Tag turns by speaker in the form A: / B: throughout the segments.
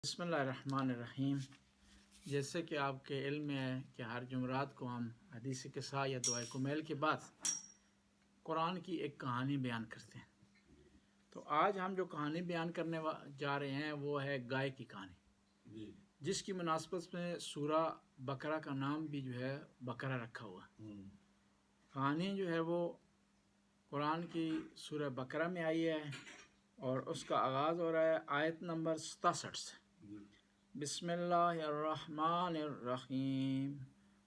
A: بسم اللہ الرحمن الرحیم۔ جیسے کہ آپ کے علم میں ہے کہ ہر جمعرات کو ہم حدیث قصہ یا دعائے کمیل کے بعد قرآن کی ایک کہانی بیان کرتے ہیں، تو آج ہم جو کہانی بیان کرنے جا رہے ہیں وہ ہے گائے کی کہانی، جس کی مناسبت میں سورہ بقرہ کا نام بھی جو ہے بقرہ رکھا ہوا۔ کہانی جو ہے وہ قرآن کی سورہ بقرہ میں آئی ہے اور اس کا آغاز ہو رہا ہے آیت نمبر 67 سے۔ بسم اللہ الرحمن الرحیم۔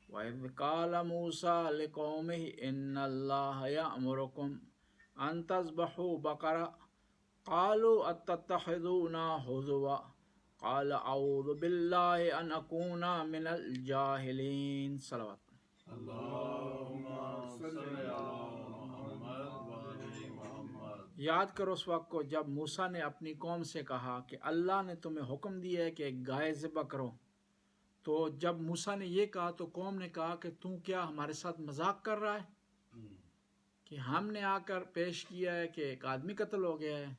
A: وَإِذْ قَالَ مُوسَىٰ لِقَوْمِهِ إِنَّ اللَّهَ يَأْمُرُكُمْ أَن تَذْبَحُوا بَقَرَةً قَالُوا أَتَتَّخِذُونَا هُزُوًا قَالَ أَعُوذُ بِاللَّهِ أَنْ أَكُونَ مِنَ الْجَاهِلِينَ۔ صلوات۔ یاد کرو اس وقت کو جب موسیٰ نے اپنی قوم سے کہا کہ اللہ نے تمہیں حکم دیا ہے کہ ایک گائے ذبح کرو، تو جب موسیٰ نے یہ کہا تو قوم نے کہا کہ تو کیا ہمارے ساتھ مذاق کر رہا ہے کہ ہم نے آ کر پیش کیا ہے کہ ایک آدمی قتل ہو گیا ہے،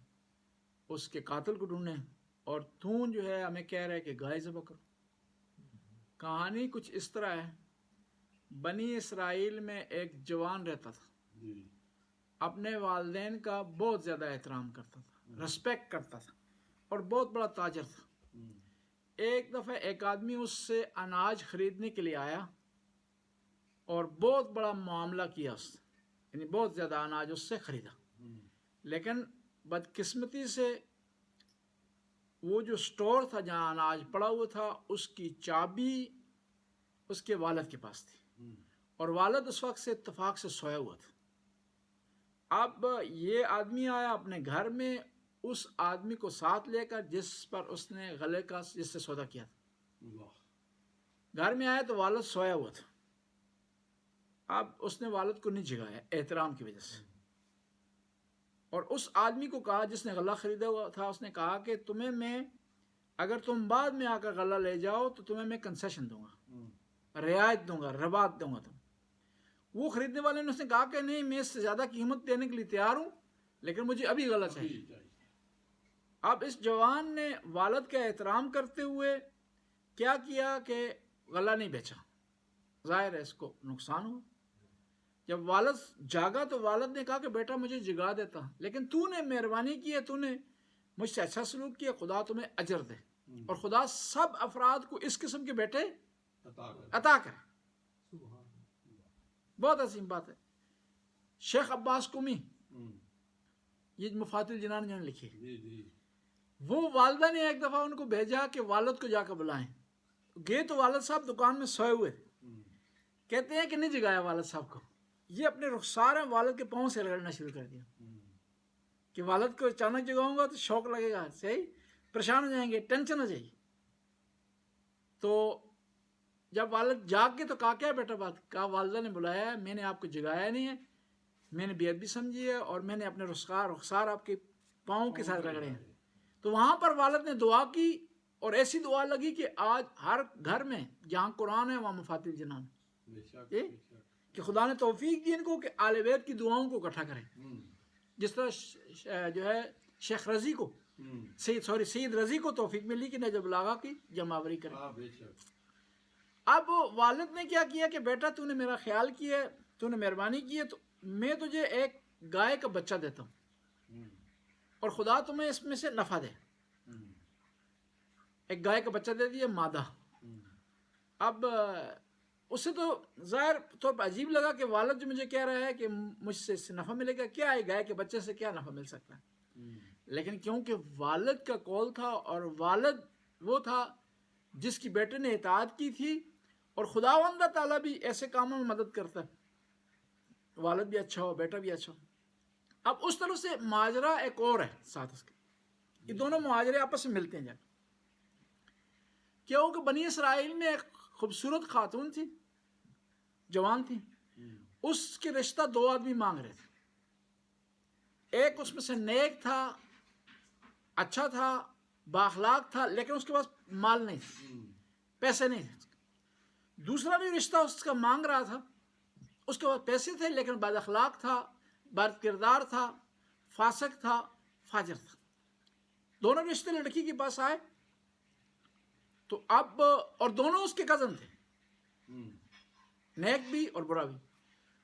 A: اس کے قاتل کو ڈھونڈیں، اور تو جو ہے ہمیں کہہ رہا ہے کہ گائے ذبح کرو۔ کہانی کچھ اس طرح ہے، بنی اسرائیل میں ایک جوان رہتا تھا، اپنے والدین کا بہت زیادہ احترام کرتا تھا، رسپیکٹ کرتا تھا، اور بہت بڑا تاجر تھا۔ ایک دفعہ ایک آدمی اس سے اناج خریدنے کے لیے آیا اور بہت بڑا معاملہ کیا اس نے، یعنی بہت زیادہ اناج اس سے خریدا، لیکن بدقسمتی سے وہ جو سٹور تھا جہاں اناج پڑا ہوا تھا اس کی چابی اس کے والد کے پاس تھی، اور والد اس وقت سے اتفاق سے سویا ہوا تھا۔ اب یہ آدمی آیا اپنے گھر میں اس آدمی کو ساتھ لے کر جس پر اس نے غلے کا جس سے سودا کیا تھا۔ گھر میں آیا تو والد سویا ہوا تھا۔ اب اس نے والد کو نہیں جگایا احترام کی وجہ سے، اور اس آدمی کو کہا جس نے غلہ خریدا ہوا تھا، اس نے کہا کہ تمہیں میں اگر تم بعد میں آ کر غلہ لے جاؤ تو تمہیں میں کنسیشن دوں گا، رعایت دوں گا، ربات دوں گا تم۔ وہ خریدنے والے نے اس نے کہا کہ نہیں، میں اس سے زیادہ قیمت دینے کے لیے تیار ہوں، لیکن مجھے ابھی غلہ چاہیے۔ اب اس جوان نے والد کا احترام کرتے ہوئے کیا کیا کہ غلہ نہیں بیچا، ظاہر ہے اس کو نقصان ہوا۔ جب والد جاگا تو والد نے کہا کہ بیٹا مجھے جگا دیتا، لیکن تو نے مہربانی کی ہے، تو نے مجھ سے اچھا سلوک کیا، خدا تمہیں اجر دے، اور خدا سب افراد کو اس قسم کے بیٹے عطا کرے۔ بہت عظیم بات ہے۔ شیخ عباس قمی، یہ مفاتیح الجنان جنہوں نے لکھی، وہ والدہ نے ایک دفعہ ان کو بھیجا کہ والد کو جا کر بلائیں، گئے تو والد صاحب دکان میں سوئے ہوئے، کہتے ہیں کہ نہیں جگایا والد صاحب کو، یہ اپنے رخسار ہیں والد کے پاؤں سے رگڑنا شروع کر دیا کہ والد کو اچانک جگاؤں گا تو شوق لگے گا، صحیح پریشان ہو جائیں گے، ٹینشن ہو جائے گی۔ تو جب والد جاگ کے تو کہا کیا بیٹا بات، کہا والدہ نے بلایا ہے، میں نے آپ کو جگایا نہیں ہے، میں نے بے ادبی سمجھی ہے، اور میں نے اپنے رخسار آپ کے پاؤں کے ساتھ رگڑے ہیں۔ تو وہاں پر والد نے دعا کی، اور ایسی دعا لگی کہ آج ہر گھر میں جہاں قرآن ہے وہاں مفاتیح الجنان، کہ خدا نے توفیق دی ان کو کہ آل بیت کی دعاؤں کو اکٹھا کریں، جس طرح جو ہے شیخ رضی کو سید رضی کو توفیق ملی کہ نہج البلاغہ کی جمع آوری کریں۔ اب والد نے کیا کیا کہ بیٹا تو نے میرا خیال کیا ہے، تو نے مہربانی کی ہے، تو میں تجھے ایک گائے کا بچہ دیتا ہوں، اور خدا تمہیں اس میں سے نفع دے۔ ایک گائے کا بچہ دے دیا، مادہ۔ اب اسے تو ظاہر طور پر عجیب لگا کہ والد جو مجھے کہہ رہا ہے کہ مجھ سے اس سے نفع ملے گا، کیا ہے گائے کے بچے سے کیا نفع مل سکتا ہے؟ لیکن کیونکہ والد کا قول تھا، اور والد وہ تھا جس کی بیٹے نے اطاعت کی تھی، اور خداوند تعالیٰ بھی ایسے کاموں میں مدد کرتا ہے، والد بھی اچھا ہو، بیٹا بھی اچھا ہو۔ اب اس طرح سے ماجرا ایک اور ہے ساتھ اس کے، یہ دونوں معاجرے آپس میں ملتے ہیں جا کے۔ کیونکہ بنی اسرائیل میں ایک خوبصورت خاتون تھی، جوان تھی، اس کے رشتہ دو آدمی مانگ رہے تھے۔ ایک اس میں سے نیک تھا، اچھا تھا، بااخلاق تھا، لیکن اس کے پاس مال نہیں تھا، پیسے نہیں تھے۔ دوسرا بھی رشتہ اس کا مانگ رہا تھا، اس کے پاس پیسے تھے لیکن بد اخلاق تھا، بد کردار تھا، فاسق تھا، فاجر تھا۔ دونوں رشتے لڑکی کے پاس آئے، اب اور دونوں اس کے کزن تھے، نیک بھی اور برا بھی۔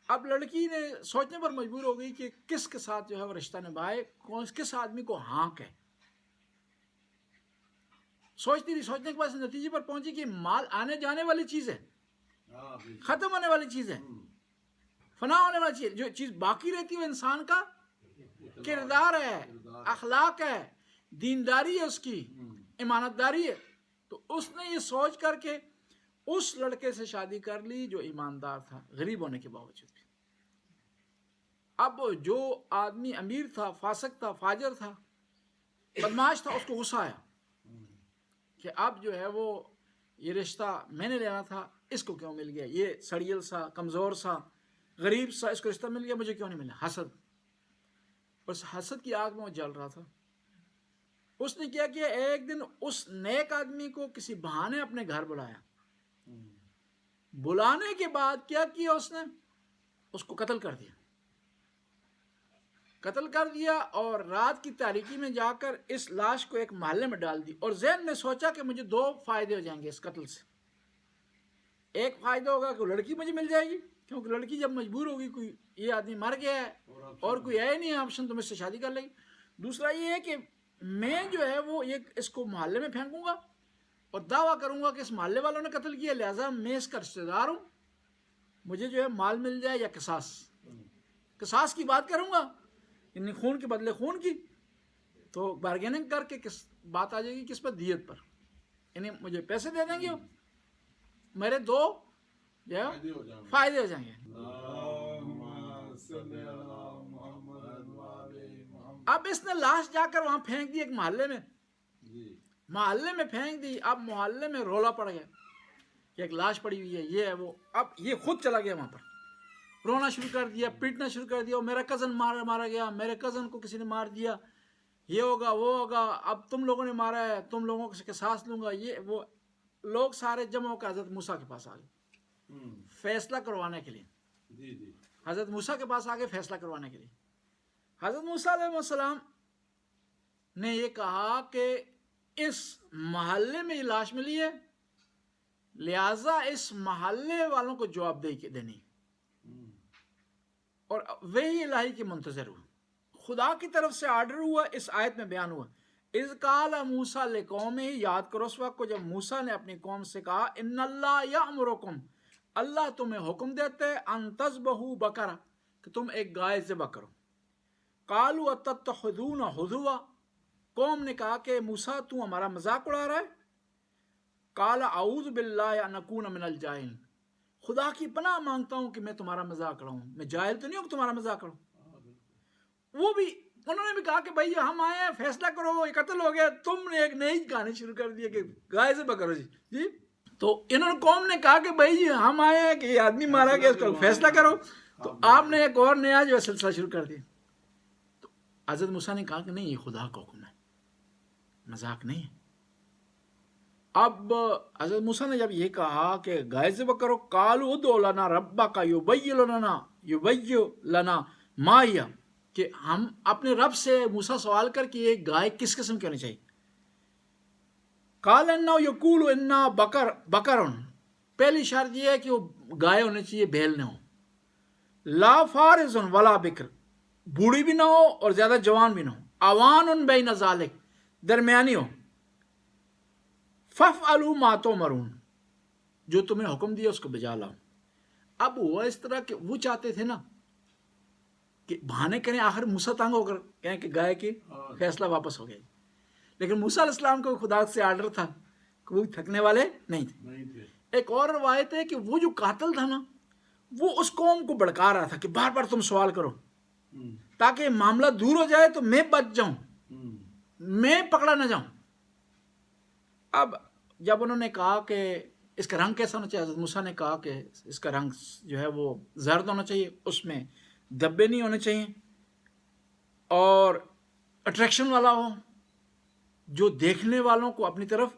A: اب لڑکی نے سوچنے پر مجبور ہو گئی کہ کس کے ساتھ جو ہے وہ رشتہ نبھائے، کس آدمی کو ہانک ہے۔ سوچتی رہی، سوچنے کے بعد نتیجے پر پہنچی کہ مال آنے جانے والی چیز ہے، ختم ہونے والی چیز ہے، فنا ہونے والی چیز، جو چیز باقی رہتی ہے وہ انسان کا کردار ہے، اخلاق ہے، دینداری ہے، اس کی امانت داری ہے۔ تو اس نے یہ سوچ کر کے اس لڑکے سے شادی کر لی جو ایماندار تھا، غریب ہونے کے باوجود بھی۔ اب جو آدمی امیر تھا، فاسق تھا، فاجر تھا، بدماش تھا، اس کو غصہ آیا کہ اب جو ہے وہ یہ رشتہ میں نے لینا تھا، اس کو کیوں مل گیا؟ یہ سڑیل سا، کمزور سا، غریب سا، اس کو رشتہ مل گیا، مجھے کیوں نہیں ملا؟ حسد۔ اس حسد کی آگ میں وہ جل رہا تھا۔ اس نے کیا کیا، ایک دن اس نیک آدمی کو کسی بہانے اپنے گھر بلایا۔ بلانے کے بعد کیا کیا اس نے؟ اس کو قتل کر دیا، قتل کر دیا، اور رات کی تاریکی میں جا کر اس لاش کو ایک محلے میں ڈال دی، اور ذہن میں سوچا کہ مجھے دو فائدے ہو جائیں گے اس قتل سے۔ ایک فائدہ ہوگا کہ لڑکی مجھے مل جائے گی، کیونکہ لڑکی جب مجبور ہوگی، کوئی یہ آدمی مر گیا ہے اور کوئی ہے نہیں آپشن، تو مجھ سے شادی کر لے گی۔ دوسرا یہ ہے کہ میں جو ہے وہ اس کو محلے میں پھینکوں گا اور دعویٰ کروں گا کہ اس محلے والوں نے قتل کیا، لہٰذا میں اس کا رشتہ دار ہوں، مجھے جو ہے مال مل جائے یا قصاص کی بات کروں گا، یعنی خون کے بدلے خون کی۔ تو بارگیننگ کر کے بات آ جائے گی کس پر؟ دیت پر، یعنی مجھے پیسے دے دیں گے، میرے دو جو ہے فائدے ہو جائیں گے۔ اب اس نے لاش جا کر وہاں پھینک دی ایک محلے میں پھینک دی۔ اب محلے میں رولا پڑ گیا کہ ایک لاش پڑی ہوئی ہے، یہ ہے وہ۔ اب یہ خود چلا گیا وہاں پر، رونا شروع کر دیا، پیٹنا شروع کر دیا، میرا کزن مارا گیا، میرے کزن کو کسی نے مار دیا، یہ ہوگا وہ ہوگا، اب تم لوگوں نے مارا ہے، تم لوگوں کے قصاص لوں گا، یہ وہ۔ لوگ سارے جمع ہو کر حضرت موسیٰ کے پاس آ گئے فیصلہ کروانے کے لیے۔ حضرت موسیٰ کے پاس آ گئے فیصلہ کروانے کے لیے۔ حضرت موسیٰ علیہ السلام نے یہ کہا کہ اس محلے میں یہ لاش ملی ہے، لہذا اس محلے والوں کو جواب دینی، اور وہی الہی کی منتظر ہوا، خدا کی طرف سے آرڈر ہوا۔ اس آیت میں بیان ہوا، اذ قال موسیٰ لقومہ، یاد کرو اس وقت کو جب موسیٰ نے اپنی قوم سے کہا، ان اللہ یأمرکم، اللہ تمہیں حکم دیتے ہیں، ان تذبحوا بقرہ، کہ تم ایک گائے ذبح کرو۔ قالوا اتتخذون ہزوا، قوم نے کہا کہ موسیٰ تو ہمارا مذاق اڑا رہا ہے۔ قال اعوذ باللہ ان اکون من الجاہلین، خدا کی پناہ مانگتا ہوں کہ میں تمہارا مذاق اڑاؤں، میں جاہل تو نہیں ہوں کہ تمہارا مذاق اڑاؤں۔ وہ بھی انہوں نے بھی کہا کہ بھائی ہم آئے ہیں، فیصلہ کرو، یہ قتل ہو گیا، تم نے ایک نئی کہانی شروع کر دی کہ گائے ذبح کرو جی۔ تو انہوں نے قوم نے کہا کہ بھائی ہم آئے ہیں کہ یہ آدمی مارا گیا، اس کا فیصلہ کرو، تو آپ نے ایک اور نیا جو ہے سلسلہ شروع کر دیا۔ تو حضرت موسیٰ نے کہا کہ نہیں، یہ خدا کا حکم ہے، مذاق نہیں ہے۔ اب حضرت موسیٰ نے جب یہ کہا کہ گائے ذبح کرو، قالوا ادع لنا ربک یبین لنا ما ہی، کہ ہم اپنے رب سے موسیٰ سوال کر کہ یہ گائے کس قسم کی ہونی چاہیے۔ قال انہ یقول انا بقر، پہلی شرط یہ ہے کہ وہ گائے ہونے چاہیے، بیل نہ ہو، لا فارض ولا بکر، بوڑھی بھی نہ ہو اور زیادہ جوان بھی نہ ہو، اوان بین ذالک، درمیانی ہو، فافعلوا ما تؤمرون، جو تمہیں حکم دیا اس کو بجا لاؤ۔ اب ہوا اس طرح کہ وہ چاہتے تھے نا کہ بہانے کریں، آخر موسیٰ تنگ ہو کر کہیں کہ گائے کی فیصلہ واپس ہو گیا، لیکن موسیٰ علیہ السلام کو خدا سے آرڈر تھا کہ وہ تھکنے والے نہیں تھے۔ ایک اور روایت ہے کہ وہ جو قاتل تھا نا، وہ اس قوم کو بھڑکا رہا تھا کہ بار بار تم سوال کرو تاکہ معاملہ دور ہو جائے تو میں بچ جاؤں، میں پکڑا نہ جاؤں۔ اب جب انہوں نے کہا کہ اس کا رنگ کیسا ہونا چاہیے، حضرت موسیٰ نے کہا کہ اس کا رنگ جو ہے وہ زرد ہونا چاہیے، اس میں دبے نہیں ہونے چاہیے، اور اٹریکشن والا ہو، جو دیکھنے والوں کو اپنی طرف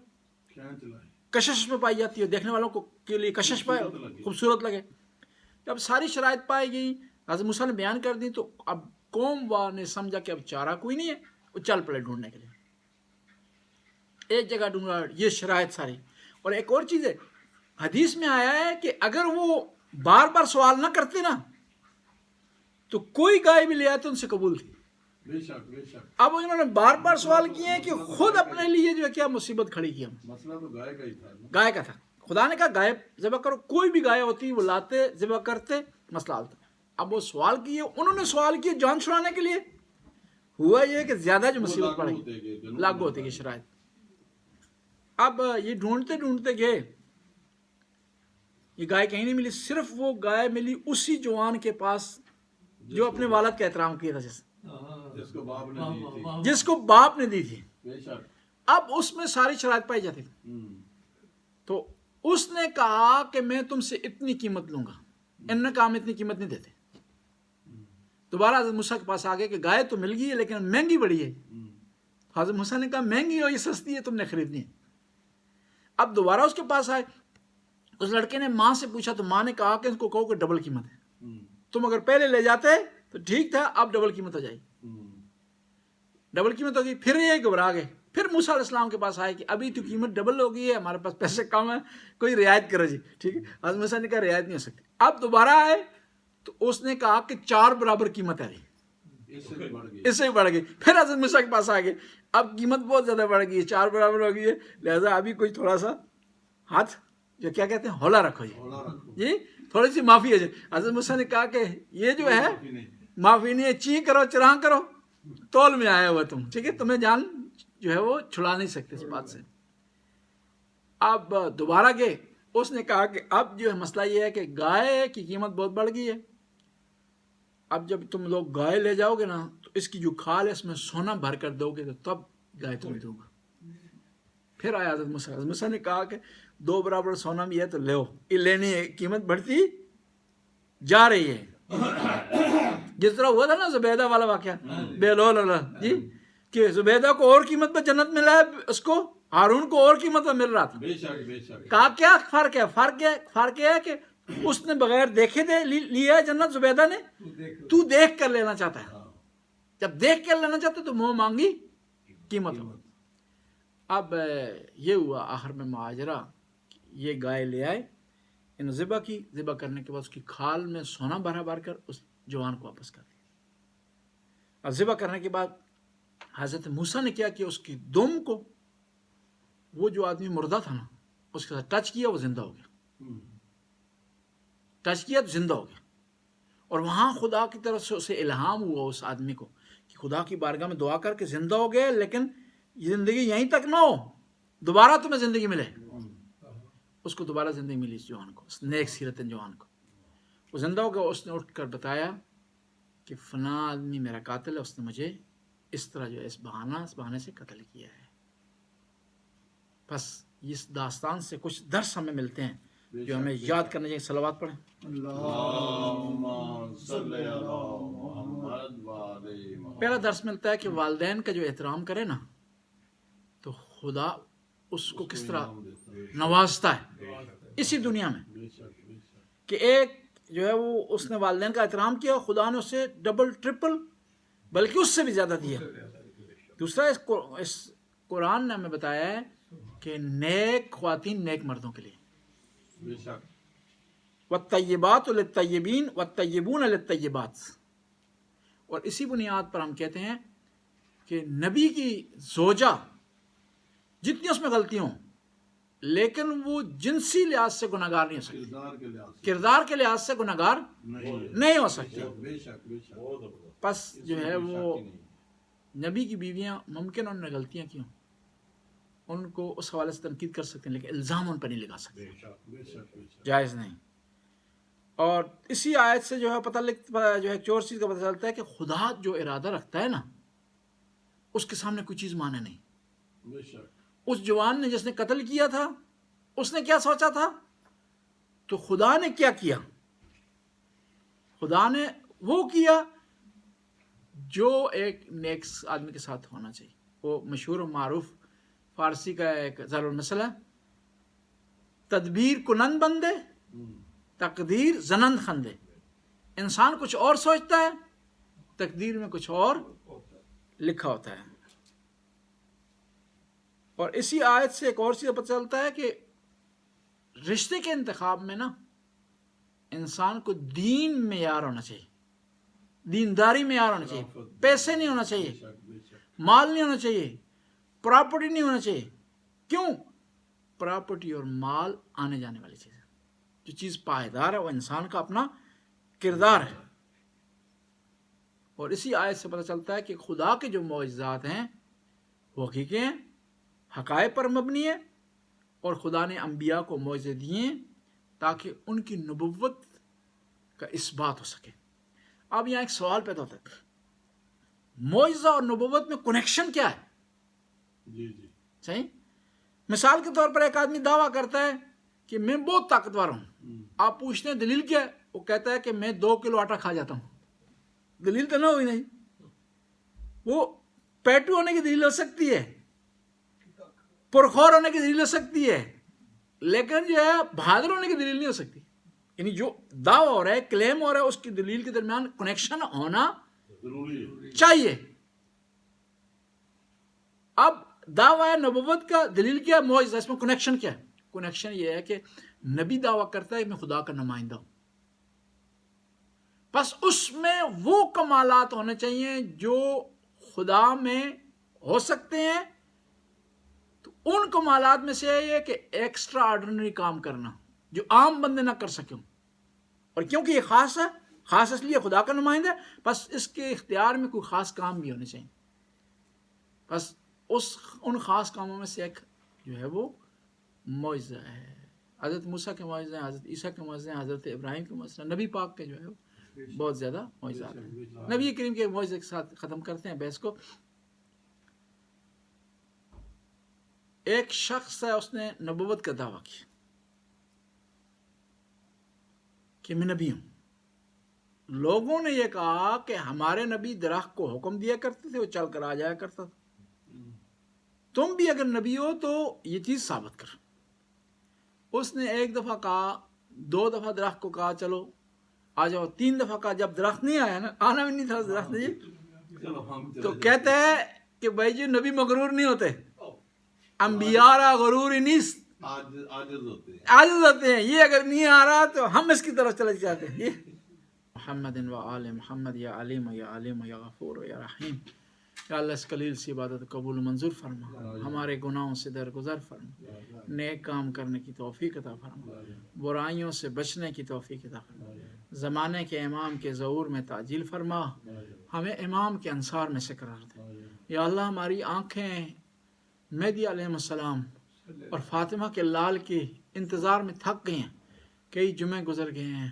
A: کشش میں پائی جاتی ہے، دیکھنے والوں کو کے لیے کشش پائے، خوبصورت لگے۔ جب ساری شرائط پائی گئی، حضرت موسیٰ نے بیان کر دی، تو اب قوم نے سمجھا کہ اب چارہ کوئی نہیں ہے، وہ چل پڑے ڈھونڈنے کے لیے، ایک جگہ ڈھونڈا، یہ شرائط ساری، اور ایک اور چیز ہے، حدیث میں آیا ہے کہ اگر وہ بار بار سوال نہ کرتے نا تو کوئی گائے بھی لے آتے ان سے قبول تھی.
B: بے شک بے شک.
A: اب انہوں نے بار بار سوال کیے ہیں کہ خود اپنے لیے جو ہے کیا مصیبت کھڑی کی ہم.
B: مسئلہ تو گائے کا ہی تھا.
A: گائے کا تھا. خدا نے کہا گائے ذبح کرو. کوئی بھی گائے ہوتی وہ لاتے ذبح کرتے مسئلہ حل تھا. اب وہ سوال کیے، انہوں نے سوال کیے جان چھڑانے کے لیے. ہوا یہ کہ زیادہ جو مصیبت پڑ گئی لاگو ہوتے گی شرائط. اب یہ ڈھونڈتے ڈھونڈتے گئے، یہ گائے کہیں نہیں ملی. صرف وہ گائے ملی اسی جوان کے پاس جو اپنے والد کا احترام کیا تھا،
B: جس کو باپ نے دی تھی.
A: جس کو باپ نے دی تھی.
B: بے شک.
A: اب اس میں ساری شرائط پائی جاتی تھی. تو اس نے کہا کہ میں تم سے اتنی قیمت لوں گا. انہوں نے کہا ہم اتنی قیمت نہیں دیتے. دوبارہ حضرت موسیٰ کے پاس آگے کہ گائے تو مل گئی ہے لیکن مہنگی بڑی ہے. حضرت موسیٰ نے کہا مہنگی ہو یہ سستی ہے، تم نے خریدنی ہے. اب دوبارہ اس کے پاس آئے. اس لڑکے نے ماں سے پوچھا تو ماں نے کہا کہ ان کو کہو کہ ڈبل قیمت ہے. تم اگر پہلے لے جاتے تو ٹھیک تھا، اب ڈبل قیمت ہو جائے. ڈبل قیمت ہوگی. پھر یہ گھبرا گئے. پھر موسیٰ علیہ السلام کے پاس آئے کہ ابھی تو قیمت ڈبل ہو گئی ہے، ہمارے پاس پیسے کم ہیں، کوئی رعایت کرو جی. ٹھیک ہے. حضرت موسیٰ نے کہا رعایت نہیں ہو سکتی. اب دوبارہ آئے تو اس نے کہا کہ 4 برابر قیمت ہے. اس سے بھی بڑھ گئی. پھر حضرت موسیٰ کے پاس آ گئے. اب قیمت بہت زیادہ بڑھ گئی ہے، 4 برابر ہو گئی ہے، لہٰذا ابھی کوئی تھوڑا سا ہاتھ جو کیا کہتے ہیں ہولا رکھو جی تھوڑی سی معافی ہے جی. حضرت موسیٰ نے کہا کہ یہ جو ہے معافی نہیں ہے، چی کرو چراہ کرو، تول میں آیا ہوا تم. ٹھیک ہے، تمہیں جان جو ہے وہ چھڑا نہیں سکتے اس بات سے. اب دوبارہ گئے. اس نے کہا کہ اب جو ہے مسئلہ یہ ہے کہ گائے کی قیمت بہت بڑھ گئی ہے. اب جب تم لوگ گائے لے جاؤ گے نا تو اس کی جو کھال ہے اس میں سونا بھر کر دو گے تو تب گائے تمہیں دوں گا. پھر آیا حضرت موسیٰ. حضرت موسیٰ نے کہا کہ 2 برابر سونا بھی ہے تو لو. یہ لینی ہے، قیمت بڑھتی جا رہی ہے. جس طرح ہوا تھا نا زبیدہ والا واقعہ بیلول اللہ جی، کہ زبیدہ کو اور قیمت پہ جنت ملا ہے، اس کو ہارون کو اور قیمت پہ مل رہا تھا.
B: بے شک بے شک.
A: کہا کیا فرق ہے؟ فرق یہ ہے کہ اس نے بغیر دیکھے دے لیا ہے جنت. زبیدہ نے تو دیکھ کر لینا چاہتا ہے. جب دیکھ کر لینا چاہتا ہے تو منہ مانگی قیمت ہو. اب یہ ہوا آخر میں ماجرا. یہ گائے لے آئے، ان ذبح کی. ذبح کرنے کے بعد اس کی کھال میں سونا بھر کر اس جوان کو واپس کر دیا. اور ذبح کرنے کے بعد حضرت موسیٰ نے کیا کہ اس کی دم کو، وہ جو آدمی مردہ تھا نا اس کے ساتھ ٹچ کیا، وہ زندہ ہو گیا. ٹچ کیا تو زندہ ہو گیا. اور وہاں خدا کی طرف سے اسے الہام ہوا اس آدمی کو کہ خدا کی بارگاہ میں دعا کر کے زندہ ہو گئے، لیکن یہ زندگی یہیں تک نہ ہو، دوبارہ تمہیں زندگی ملے. اس کو دوبارہ زندگی ملی اس جوان کو، اس نیک سیرت جوان کو. وہ زندہ ہو گیا. اس نے اٹھ کر بتایا کہ فلاں آدمی میرا قاتل ہے، اس نے مجھے اس طرح جو ہے اس بہانے سے قتل کیا ہے. بس اس داستان سے کچھ درس ہمیں ملتے ہیں جو ہمیں یاد کرنے چاہیے. صلوات پڑھیں. پہلا درس ملتا ہے کہ والدین کا جو احترام کرے نا تو خدا اس کو کس طرح نوازتا ہے اسی دنیا میں. کہ ایک جو ہے وہ اس نے والدین کا احترام کیا، خدا نے اسے ڈبل ٹرپل بلکہ اس سے بھی زیادہ دیا. دوسرا اس قرآن نے ہمیں بتایا ہے کہ نیک خواتین نیک مردوں کے لیے. والطیبات للطیبین والطیبون للطیبات. اور اسی بنیاد پر ہم کہتے ہیں کہ نبی کی زوجہ جتنی اس میں غلطی ہوں لیکن وہ جنسی لحاظ سے گناہگار نہیں ہو سکتی، کردار کے لحاظ سے گناہگار نہیں ہو سکتی. پس جو ہے وہ نبی کی بیویاں ممکن انہوں نے غلطیاں کی ہوں، ان کو اس حوالے سے تنقید کر سکتے ہیں لیکن الزام ان پر نہیں لگا سکتے، جائز نہیں. اور اسی آیت سے جو ہے پتہ لگتا جو ہے ایک اور چیز کا پتہ چلتا ہے کہ خدا جو ارادہ رکھتا ہے نا اس کے سامنے کوئی چیز مانے نہیں. اس جوان نے جس نے قتل کیا تھا اس نے کیا سوچا تھا تو خدا نے کیا کیا؟ خدا نے وہ کیا جو ایک نیک آدمی کے ساتھ ہونا چاہیے. وہ مشہور و معروف فارسی کا ایک ضرور مثل ہے، تدبیر کنند بندے تقدیر زنند خندے. انسان کچھ اور سوچتا ہے، تقدیر میں کچھ اور لکھا ہوتا ہے. اور اسی آیت سے ایک اور چیز پتہ چلتا ہے کہ رشتے کے انتخاب میں نا انسان کو دین معیار ہونا چاہیے، دینداری معیار ہونا چاہیے، پیسے نہیں ہونا چاہیے، مال نہیں ہونا چاہیے، پراپرٹی نہیں ہونا چاہیے۔ کیوں؟ پراپرٹی اور مال آنے جانے والی چیز ہے، جو چیز پائیدار ہے وہ انسان کا اپنا کردار ہے۔ اور اسی آیت سے پتہ چلتا ہے کہ خدا کے جو معجزات ہیں وہ حقیقی ہیں، حقائق پر مبنی ہیں، اور خدا نے انبیاء کو معجزے دیے ہیں تاکہ ان کی نبوت کا اثبات ہو سکے۔ اب یہاں ایک سوال پیدا ہوتا ہے، معجزہ اور نبوت میں کنیکشن کیا ہے؟
B: جی جی
A: صحیح؟ مثال کے طور پر ایک آدمی دعویٰ کرتا ہے کہ میں بہت طاقتور ہوں، آپ پوچھتے ہیں دلیل کیا ہے؟ وہ کہتا ہے کہ میں 2 کلو آٹا کھا جاتا ہوں۔ دلیل تو نہ ہوئی نہیں، وہ پیٹو ہونے کی دلیل ہو سکتی ہے، پرخور ہونے کی دلیل ہو سکتی ہے، لیکن جو ہے بہادر ہونے کی دلیل نہیں ہو سکتی۔ یعنی جو دعویٰ ہو رہا ہے، کلیم ہو رہا ہے، اس کی دلیل کے درمیان کنیکشن ہونا
B: ضروری ہے۔
A: چاہیے۔ اب دعویٰ ہے نبوت کا، دلیل کیا ہے؟ معجزہ۔ اس میں کنیکشن کیا ہے؟ کنیکشن یہ ہے کہ نبی دعویٰ کرتا ہے کہ میں خدا کا نمائندہ ہوں، بس اس میں وہ کمالات ہونے چاہیے جو خدا میں ہو سکتے ہیں۔ تو ان کمالات میں سے یہ کہ ایکسٹرا آرڈنری کام کرنا جو عام بندے نہ کر سکیں، اور کیونکہ یہ خاص ہے، خاص اس لیے خدا کا نمائندہ ہے، بس اس کے اختیار میں کوئی خاص کام بھی ہونے چاہیے۔ بس ان خاص کاموں میں سے ایک جو ہے وہ معجزہ ہے۔ حضرت موسیٰ کے معجزے ہیں، حضرت عیسیٰ کے معجزے ہیں، حضرت ابراہیم کے معجزے ہیں، نبی پاک کے جو ہے وہ بہت زیادہ معجزات ہیں۔ نبی کریم کے معجزے کے ساتھ ختم کرتے ہیں بحث کو۔ ایک شخص ہے، اس نے نبوت کا دعویٰ کیا کہ میں نبی ہوں۔ لوگوں نے یہ کہا کہ ہمارے نبی درخت کو حکم دیا کرتے تھے، وہ چل کر آ جایا کرتا تھا، تم بھی اگر نبی ہو تو یہ چیز ثابت کر۔ اس نے 1 دفعہ کہا، 2 دفعہ درخت کو کہا چلو آ جاؤ، 3 دفعہ کہا، جب درخت نہیں آیا نا، آنا بھی نہیں تھا درخت نے جی، تو کہتے ہیں کہ بھائی جی نبی مغرور نہیں ہوتے، انبیاء را غرور نیست،
B: عاجز ہوتے ہیں،
A: عاجز ہوتے ہیں۔ یہ اگر نہیں آ رہا تو ہم اس کی طرف چلے جاتے ہیں۔ محمد و آل محمد، یا علیم یا علیم یا غفور یا رحیم۔ یا اللہ اس قلیل سی عبادت قبول و منظور فرما، ہمارے گناہوں سے درگزر فرما، نیک کام کرنے کی توفیق عطا فرما، برائیوں سے بچنے کی توفیق عطا فرما، زمانے کے امام کے ظہور میں تعجیل فرما، ہمیں امام کے انصار میں سے قرار دے۔ یا اللہ ہماری آنکھیں مہدی علیہ السلام اور فاطمہ کے لال کے انتظار میں تھک گئے ہیں، کئی جمعے گزر گئے ہیں،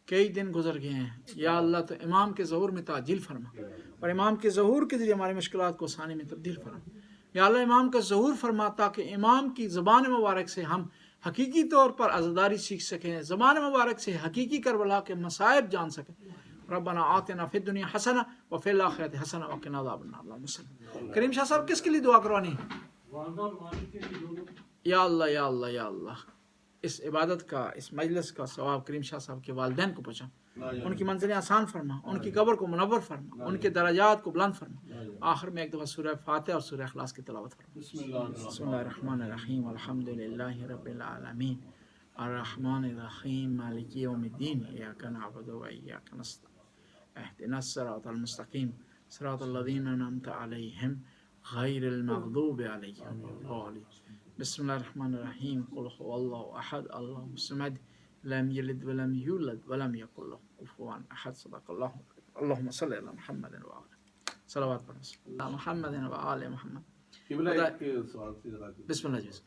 A: کئی دن گزر گئے ہیں۔ یا اللہ تو امام کے ظہور میں تعجیل فرما، اور امام کے ظہور کے ذریعے ہماری مشکلات کو آسانی میں تبدیل فرما۔ یا اللہ امام کا ظہور فرما تاکہ امام کی زبان مبارک سے ہم حقیقی طور پر عزاداری سیکھ سکیں، زبان مبارک سے حقیقی کربلا کے مصائب جان سکیں۔ ربنا آتنا فی الدنیا حسنہ وفی الآخرۃ حسنہ وقنا عذاب النار۔ اللہم صل۔ کریم شاہ صاحب کس کے لیے دعا کروانی؟ یا اللہ یا اللہ یا اللہ، اس عبادت کا، اس مجلس کا ثواب کریم شاہ صاحب کے والدین کو پہنچا، ان کی منزلیں آسان فرما، ان کی قبر کو منور فرما، ان کے درجات کو بلند فرما۔ آخر میں ایک دفعہ سورہ فاتحہ اور سورہ اخلاص کی تلاوت فرما۔ بسم اللہ الرحمن الرحیم، الحمد للہ رب العالمین، الرحمن الرحیم، مالک یوم الدین، ایاک نعبد و ایاک نستعین، اہدنا الصراط المستقیم، صراط الذین انعمت علیہم غیر المغضوب علیہم ولا الضالین۔ بسم اللہ الرحمن الرحیم، قل هو اللہ احد اللہ الصمد لم یلد ولم یولد ولم یکن له کفوا احد۔ صدق اللہ۔ اللہم صلی علی محمد و آل صلوات پر محمد و آل محمد۔
B: قبلہ ایک سوال سے ذرا
A: بسم اللہ جی۔